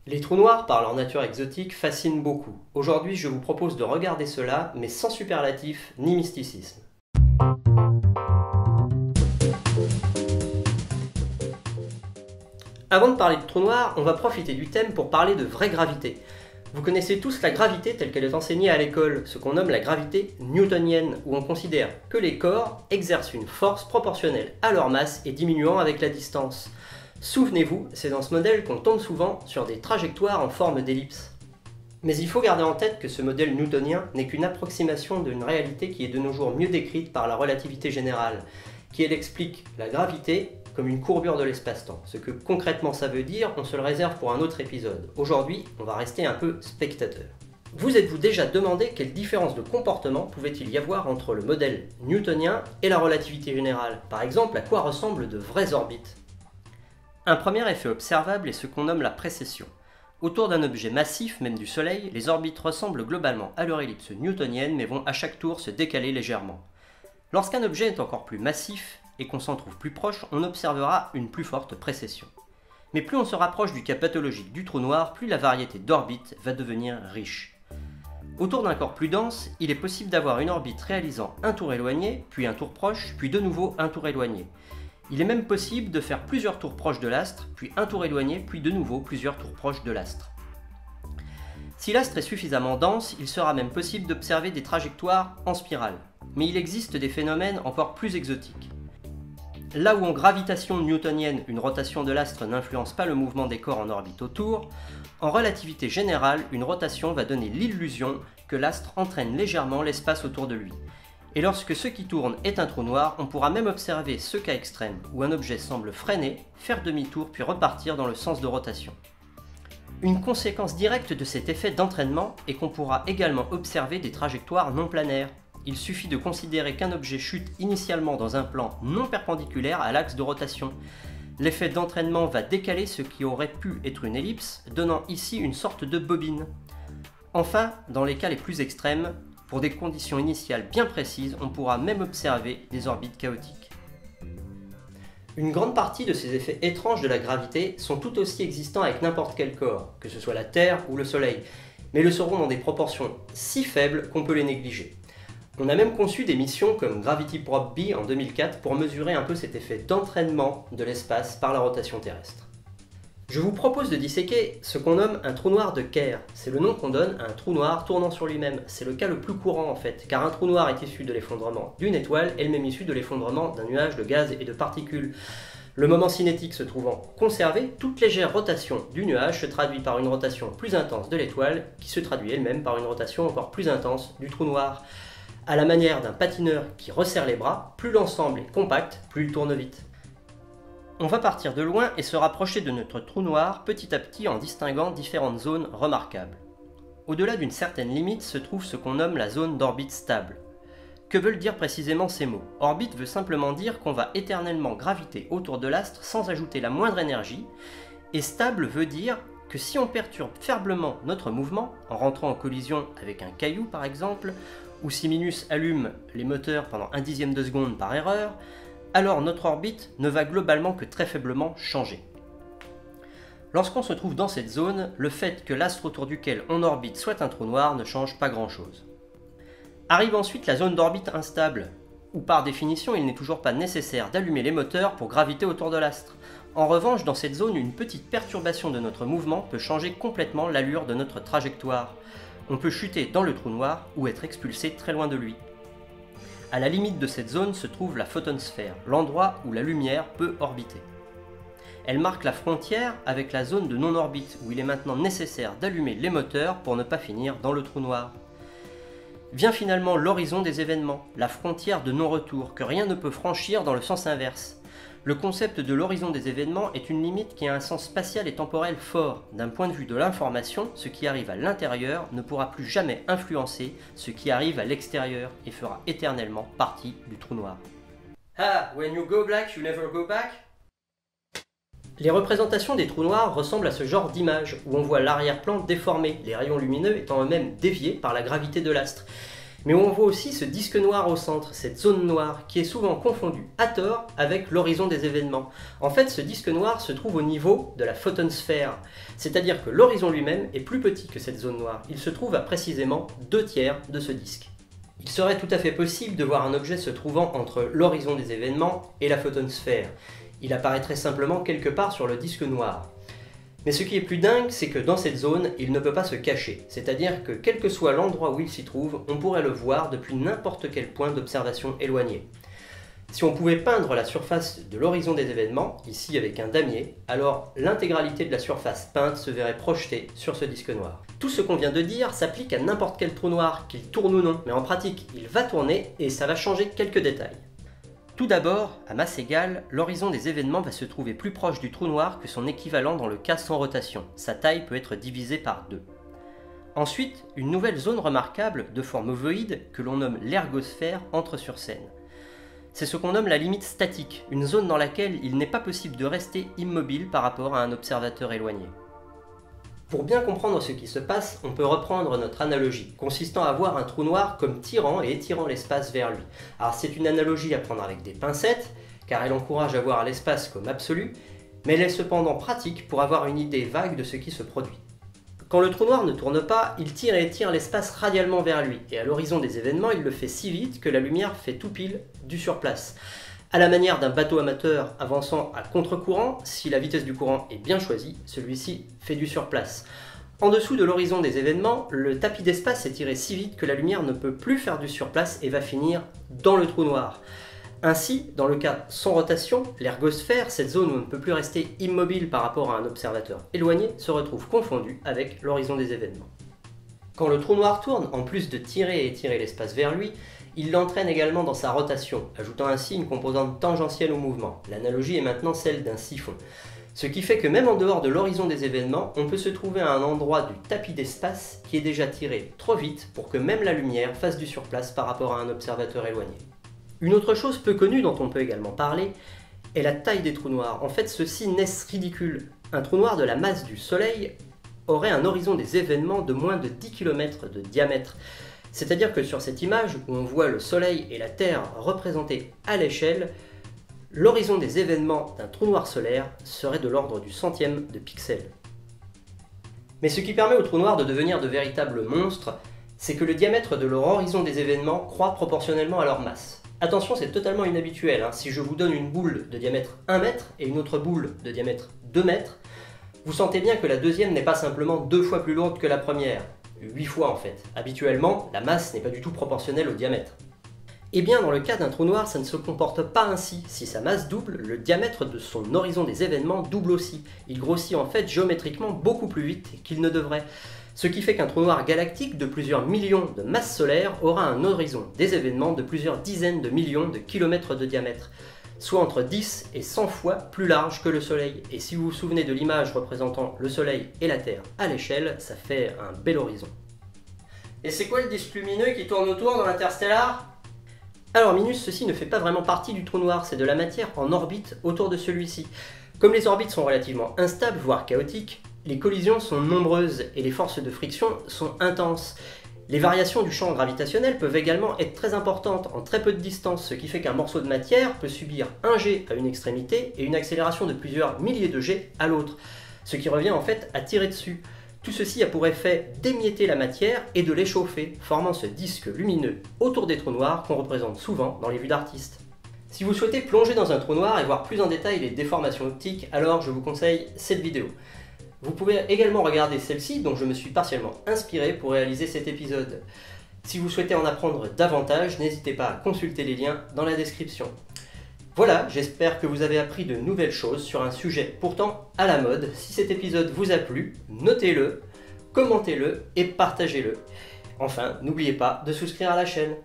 Les trous noirs, par leur nature exotique, fascinent beaucoup. Aujourd'hui, je vous propose de regarder cela, mais sans superlatif ni mysticisme. Avant de parler de trous noirs, on va profiter du thème pour parler de vraie gravité. Vous connaissez tous la gravité telle qu'elle est enseignée à l'école, ce qu'on nomme la gravité newtonienne, où on considère que les corps exercent une force proportionnelle à leur masse et diminuant avec la distance. Souvenez-vous, c'est dans ce modèle qu'on tombe souvent sur des trajectoires en forme d'ellipse. Mais il faut garder en tête que ce modèle newtonien n'est qu'une approximation d'une réalité qui est de nos jours mieux décrite par la relativité générale, qui elle explique la gravité comme une courbure de l'espace-temps. Ce que concrètement ça veut dire, on se le réserve pour un autre épisode. Aujourd'hui, on va rester un peu spectateur. Vous êtes-vous déjà demandé quelle différence de comportement pouvait-il y avoir entre le modèle newtonien et la relativité générale? Par exemple, à quoi ressemblent de vraies orbites? Un premier effet observable est ce qu'on nomme la précession. Autour d'un objet massif, même du Soleil, les orbites ressemblent globalement à leur ellipse newtonienne mais vont à chaque tour se décaler légèrement. Lorsqu'un objet est encore plus massif et qu'on s'en trouve plus proche, on observera une plus forte précession. Mais plus on se rapproche du cas pathologique du trou noir, plus la variété d'orbites va devenir riche. Autour d'un corps plus dense, il est possible d'avoir une orbite réalisant un tour éloigné, puis un tour proche, puis de nouveau un tour éloigné. Il est même possible de faire plusieurs tours proches de l'astre, puis un tour éloigné, puis de nouveau plusieurs tours proches de l'astre. Si l'astre est suffisamment dense, il sera même possible d'observer des trajectoires en spirale. Mais il existe des phénomènes encore plus exotiques. Là où en gravitation newtonienne, une rotation de l'astre n'influence pas le mouvement des corps en orbite autour, en relativité générale, une rotation va donner l'illusion que l'astre entraîne légèrement l'espace autour de lui. Et lorsque ce qui tourne est un trou noir, on pourra même observer ce cas extrême où un objet semble freiner, faire demi-tour puis repartir dans le sens de rotation. Une conséquence directe de cet effet d'entraînement est qu'on pourra également observer des trajectoires non planaires. Il suffit de considérer qu'un objet chute initialement dans un plan non perpendiculaire à l'axe de rotation. L'effet d'entraînement va décaler ce qui aurait pu être une ellipse, donnant ici une sorte de bobine. Enfin, dans les cas les plus extrêmes, pour des conditions initiales bien précises, on pourra même observer des orbites chaotiques. Une grande partie de ces effets étranges de la gravité sont tout aussi existants avec n'importe quel corps, que ce soit la Terre ou le Soleil, mais le seront dans des proportions si faibles qu'on peut les négliger. On a même conçu des missions comme Gravity Probe B en 2004 pour mesurer un peu cet effet d'entraînement de l'espace par la rotation terrestre. Je vous propose de disséquer ce qu'on nomme un trou noir de Kerr. C'est le nom qu'on donne à un trou noir tournant sur lui-même. C'est le cas le plus courant en fait, car un trou noir est issu de l'effondrement d'une étoile, elle-même issue de l'effondrement d'un nuage de gaz et de particules. Le moment cinétique se trouvant conservé, toute légère rotation du nuage se traduit par une rotation plus intense de l'étoile, qui se traduit elle-même par une rotation encore plus intense du trou noir. À la manière d'un patineur qui resserre les bras, plus l'ensemble est compact, plus il tourne vite. On va partir de loin et se rapprocher de notre trou noir petit à petit en distinguant différentes zones remarquables. Au-delà d'une certaine limite se trouve ce qu'on nomme la zone d'orbite stable. Que veulent dire précisément ces mots? Orbite veut simplement dire qu'on va éternellement graviter autour de l'astre sans ajouter la moindre énergie, et stable veut dire que si on perturbe faiblement notre mouvement, en rentrant en collision avec un caillou par exemple, ou si Minus allume les moteurs pendant un dixième de seconde par erreur, alors notre orbite ne va globalement que très faiblement changer. Lorsqu'on se trouve dans cette zone, le fait que l'astre autour duquel on orbite soit un trou noir ne change pas grand-chose. Arrive ensuite la zone d'orbite instable, où par définition il n'est toujours pas nécessaire d'allumer les moteurs pour graviter autour de l'astre. En revanche, dans cette zone, une petite perturbation de notre mouvement peut changer complètement l'allure de notre trajectoire. On peut chuter dans le trou noir ou être expulsé très loin de lui. À la limite de cette zone se trouve la photonsphère, l'endroit où la lumière peut orbiter. Elle marque la frontière avec la zone de non-orbite, où il est maintenant nécessaire d'allumer les moteurs pour ne pas finir dans le trou noir. Vient finalement l'horizon des événements, la frontière de non-retour, que rien ne peut franchir dans le sens inverse. Le concept de l'horizon des événements est une limite qui a un sens spatial et temporel fort. D'un point de vue de l'information, ce qui arrive à l'intérieur ne pourra plus jamais influencer ce qui arrive à l'extérieur et fera éternellement partie du trou noir. Ah, when you go black, you never go back? Les représentations des trous noirs ressemblent à ce genre d'image, où on voit l'arrière-plan déformé, les rayons lumineux étant eux-mêmes déviés par la gravité de l'astre. Mais on voit aussi ce disque noir au centre, cette zone noire, qui est souvent confondue à tort avec l'horizon des événements. En fait, ce disque noir se trouve au niveau de la photonsphère, c'est-à-dire que l'horizon lui-même est plus petit que cette zone noire. Il se trouve à précisément 2/3 de ce disque. Il serait tout à fait possible de voir un objet se trouvant entre l'horizon des événements et la photonsphère. Il apparaîtrait simplement quelque part sur le disque noir. Mais ce qui est plus dingue, c'est que dans cette zone, il ne peut pas se cacher. C'est-à-dire que quel que soit l'endroit où il s'y trouve, on pourrait le voir depuis n'importe quel point d'observation éloigné. Si on pouvait peindre la surface de l'horizon des événements, ici avec un damier, alors l'intégralité de la surface peinte se verrait projetée sur ce disque noir. Tout ce qu'on vient de dire s'applique à n'importe quel trou noir, qu'il tourne ou non, mais en pratique, il va tourner et ça va changer quelques détails. Tout d'abord, à masse égale, l'horizon des événements va se trouver plus proche du trou noir que son équivalent dans le cas sans rotation. Sa taille peut être divisée par 2. Ensuite, une nouvelle zone remarquable de forme ovoïde que l'on nomme l'ergosphère entre sur scène. C'est ce qu'on nomme la limite statique, une zone dans laquelle il n'est pas possible de rester immobile par rapport à un observateur éloigné. Pour bien comprendre ce qui se passe, on peut reprendre notre analogie, consistant à voir un trou noir comme tirant et étirant l'espace vers lui. Alors c'est une analogie à prendre avec des pincettes, car elle encourage à voir l'espace comme absolu, mais elle est cependant pratique pour avoir une idée vague de ce qui se produit. Quand le trou noir ne tourne pas, il tire et étire l'espace radialement vers lui, et à l'horizon des événements, il le fait si vite que la lumière fait tout pile du surplace. À la manière d'un bateau amateur avançant à contre-courant, si la vitesse du courant est bien choisie, celui-ci fait du surplace. En dessous de l'horizon des événements, le tapis d'espace est tiré si vite que la lumière ne peut plus faire du surplace et va finir dans le trou noir. Ainsi, dans le cas sans rotation, l'ergosphère, cette zone où on ne peut plus rester immobile par rapport à un observateur éloigné, se retrouve confondue avec l'horizon des événements. Quand le trou noir tourne, en plus de tirer et étirer l'espace vers lui, il l'entraîne également dans sa rotation, ajoutant ainsi une composante tangentielle au mouvement. L'analogie est maintenant celle d'un siphon. Ce qui fait que même en dehors de l'horizon des événements, on peut se trouver à un endroit du tapis d'espace qui est déjà tiré trop vite pour que même la lumière fasse du surplace par rapport à un observateur éloigné. Une autre chose peu connue dont on peut également parler est la taille des trous noirs. En fait, ceux-ci naissent ridicules. Un trou noir de la masse du Soleil aurait un horizon des événements de moins de 10 km de diamètre. C'est-à-dire que sur cette image où on voit le Soleil et la Terre représentés à l'échelle, l'horizon des événements d'un trou noir solaire serait de l'ordre du centième de pixel. Mais ce qui permet aux trous noirs de devenir de véritables monstres, c'est que le diamètre de leur horizon des événements croît proportionnellement à leur masse. Attention, c'est totalement inhabituel, hein. Si je vous donne une boule de diamètre 1 mètre et une autre boule de diamètre 2 mètres, vous sentez bien que la deuxième n'est pas simplement 2 fois plus lourde que la première. 8 fois en fait. Habituellement, la masse n'est pas du tout proportionnelle au diamètre. Et bien dans le cas d'un trou noir, ça ne se comporte pas ainsi. Si sa masse double, le diamètre de son horizon des événements double aussi. Il grossit en fait géométriquement beaucoup plus vite qu'il ne devrait. Ce qui fait qu'un trou noir galactique de plusieurs millions de masses solaires aura un horizon des événements de plusieurs dizaines de millions de kilomètres de diamètre, soit entre 10 et 100 fois plus large que le Soleil. Et si vous vous souvenez de l'image représentant le Soleil et la Terre à l'échelle, ça fait un bel horizon. Et c'est quoi le disque lumineux qui tourne autour dans l'interstellar ? Alors Minus, ceci ne fait pas vraiment partie du trou noir, c'est de la matière en orbite autour de celui-ci. Comme les orbites sont relativement instables, voire chaotiques, les collisions sont nombreuses et les forces de friction sont intenses. Les variations du champ gravitationnel peuvent également être très importantes en très peu de distance, ce qui fait qu'un morceau de matière peut subir un jet à une extrémité et une accélération de plusieurs milliers de jets à l'autre, ce qui revient en fait à tirer dessus. Tout ceci a pour effet d'émietter la matière et de l'échauffer, formant ce disque lumineux autour des trous noirs qu'on représente souvent dans les vues d'artistes. Si vous souhaitez plonger dans un trou noir et voir plus en détail les déformations optiques, alors je vous conseille cette vidéo. Vous pouvez également regarder celle-ci, dont je me suis partiellement inspiré pour réaliser cet épisode. Si vous souhaitez en apprendre davantage, n'hésitez pas à consulter les liens dans la description. Voilà, j'espère que vous avez appris de nouvelles choses sur un sujet pourtant à la mode. Si cet épisode vous a plu, notez-le, commentez-le et partagez-le. Enfin, n'oubliez pas de souscrire à la chaîne.